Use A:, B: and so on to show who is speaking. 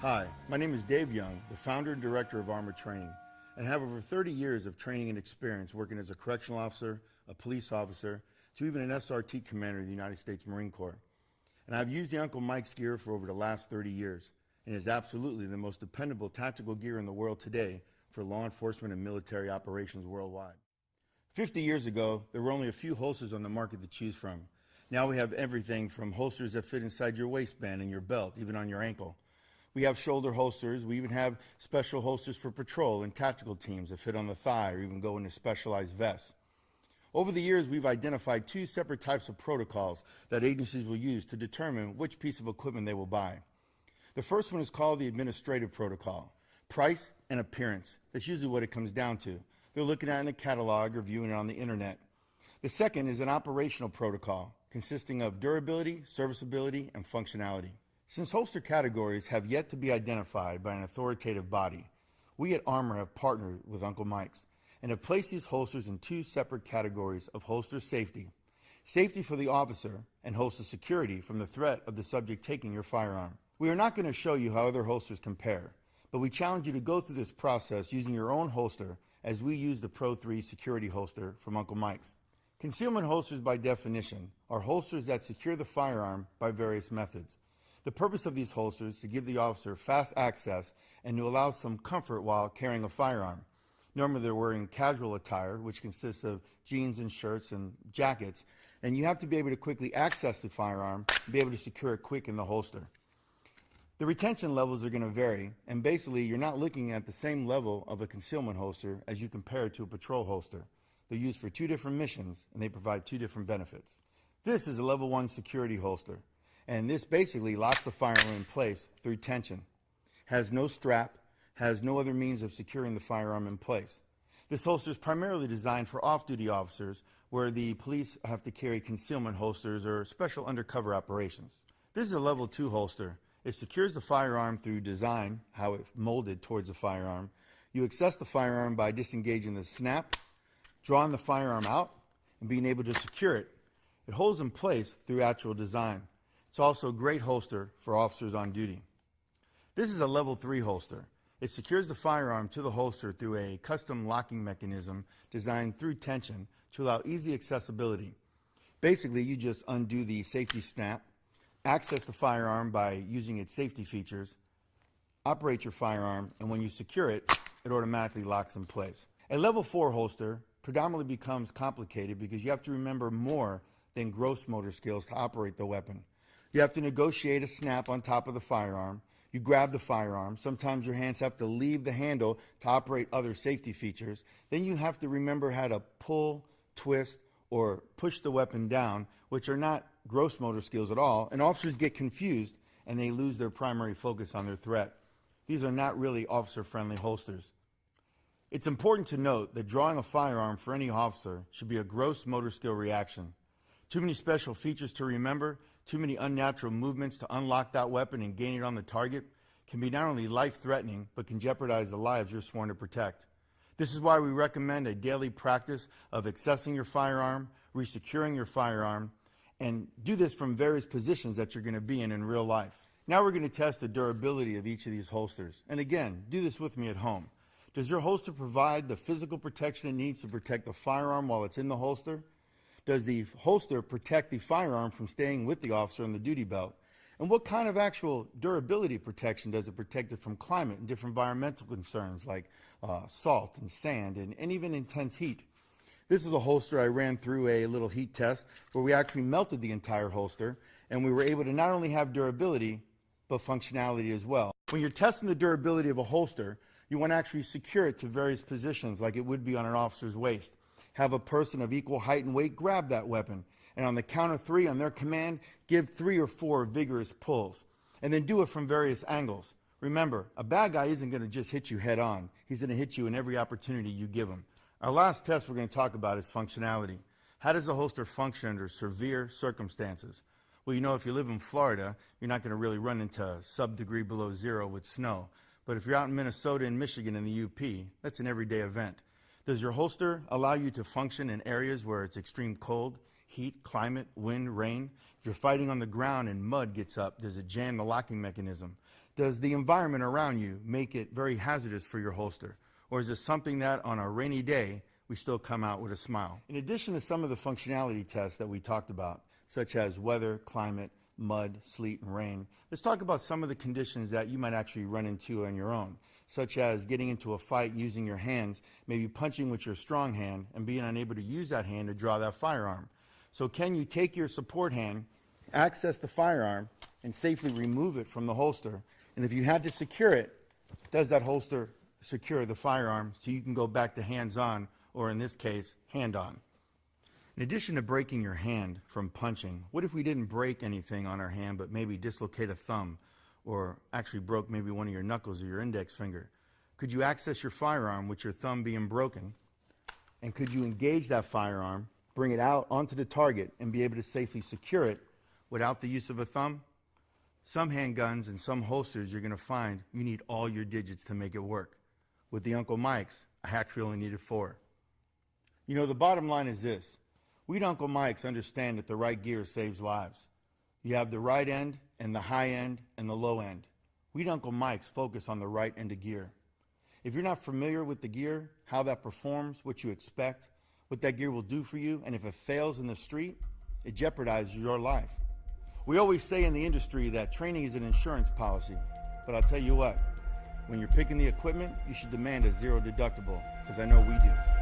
A: Hi, my name is Dave Young, the founder and director of Armor Training, and have over 30 years of training and experience working as a correctional officer, a police officer, to even an SRT commander of the United States Marine Corps. And I've used the Uncle Mike's gear for over the last 30 years, and is absolutely the most dependable tactical gear in the world today for law enforcement and military operations worldwide. 50 years ago, there were only a few holsters on the market to choose from. Now we have everything from holsters that fit inside your waistband and your belt, even on your ankle. We have shoulder holsters. We even have special holsters for patrol and tactical teams that fit on the thigh or even go into specialized vests. Over the years, we've identified two separate types of protocols that agencies will use to determine which piece of equipment they will buy. The first one is called the administrative protocol. Price and appearance. That's usually what it comes down to. They're looking at it in a catalog or viewing it on the internet. The second is an operational protocol consisting of durability, serviceability, and functionality. Since holster categories have yet to be identified by an authoritative body, we at Armor have partnered with Uncle Mike's and have placed these holsters in two separate categories of holster safety. Safety for the officer and holster security from the threat of the subject taking your firearm. We are not going to show you how other holsters compare, but we challenge you to go through this process using your own holster as we use the Pro 3 security holster from Uncle Mike's. Concealment holsters by definition are holsters that secure the firearm by various methods. The purpose of these holsters is to give the officer fast access and to allow some comfort while carrying a firearm. Normally they're wearing casual attire, which consists of jeans and shirts and jackets, and you have to be able to quickly access the firearm and be able to secure it quick in the holster. The retention levels are going to vary, and basically you're not looking at the same level of a concealment holster as you compare it to a patrol holster. They're used for two different missions, and they provide two different benefits. This is a level 1 security holster. And this basically locks the firearm in place through tension. Has no strap, has no other means of securing the firearm in place. This holster is primarily designed for off-duty officers where the police have to carry concealment holsters or special undercover operations. This is a level 2 holster. It secures the firearm through design, how it's molded towards the firearm. You access the firearm by disengaging the snap, drawing the firearm out, and being able to secure it. It holds in place through actual design. It's also a great holster for officers on duty. This is a level 3 holster. It secures the firearm to the holster through a custom locking mechanism designed through tension to allow easy accessibility. Basically, you just undo the safety snap, access the firearm by using its safety features, operate your firearm, and when you secure it, it automatically locks in place. A level 4 holster predominantly becomes complicated because you have to remember more than gross motor skills to operate the weapon. You have to negotiate a snap on top of the firearm. You grab the firearm. Sometimes your hands have to leave the handle to operate other safety features. Then you have to remember how to pull, twist, or push the weapon down, which are not gross motor skills at all, and officers get confused and they lose their primary focus on their threat. These are not really officer-friendly holsters. It's important to note that drawing a firearm for any officer should be a gross motor skill reaction. Too many special features to remember, too many unnatural movements to unlock that weapon and gain it on the target can be not only life-threatening, but can jeopardize the lives you're sworn to protect. This is why we recommend a daily practice of accessing your firearm, resecuring your firearm, and do this from various positions that you're going to be in real life. Now we're going to test the durability of each of these holsters. And again, do this with me at home. Does your holster provide the physical protection it needs to protect the firearm while it's in the holster? Does the holster protect the firearm from staying with the officer in the duty belt? And what kind of actual durability protection does it protect it from climate and different environmental concerns like salt and sand and even intense heat? This is a holster I ran through a little heat test where we actually melted the entire holster, and we were able to not only have durability, but functionality as well. When you're testing the durability of a holster, you want to actually secure it to various positions like it would be on an officer's waist. Have a person of equal height and weight grab that weapon, and on the count of 3 on their command, give 3 or 4 vigorous pulls, and then do it from various angles. Remember, a bad guy isn't going to just hit you head on. He's going to hit you in every opportunity you give him. Our last test we're going to talk about is functionality. How does a holster function under severe circumstances? Well, you know, if you live in Florida, you're not going to really run into sub-degree below zero with snow. But if you're out in Minnesota and Michigan in the UP, that's an everyday event. Does your holster allow you to function in areas where it's extreme cold, heat, climate, wind, rain? If you're fighting on the ground and mud gets up, does it jam the locking mechanism? Does the environment around you make it very hazardous for your holster? Or is it something that on a rainy day, we still come out with a smile? In addition to some of the functionality tests that we talked about, such as weather, climate, mud, sleet, and rain, let's talk about some of the conditions that you might actually run into on your own, such as getting into a fight using your hands, maybe punching with your strong hand and being unable to use that hand to draw that firearm. So can you take your support hand, access the firearm, and safely remove it from the holster? And if you had to secure it, does that holster secure the firearm so you can go back to hands-on, or in this case, hand-on? In addition to breaking your hand from punching, what if we didn't break anything on our hand but maybe dislocate a thumb or actually broke maybe one of your knuckles or your index finger? Could you access your firearm with your thumb being broken? And could you engage that firearm, bring it out onto the target, and be able to safely secure it without the use of a thumb? Some handguns and some holsters you're going to find you need all your digits to make it work. With the Uncle Mike's, I actually only needed 4. You know, the bottom line is this. We at Uncle Mike's understand that the right gear saves lives. You have the right end and the high end and the low end. We at Uncle Mike's focus on the right end of gear. If you're not familiar with the gear, how that performs, what you expect, what that gear will do for you, and if it fails in the street, it jeopardizes your life. We always say in the industry that training is an insurance policy, but I'll tell you what, when you're picking the equipment, you should demand a 0 deductible, because I know we do.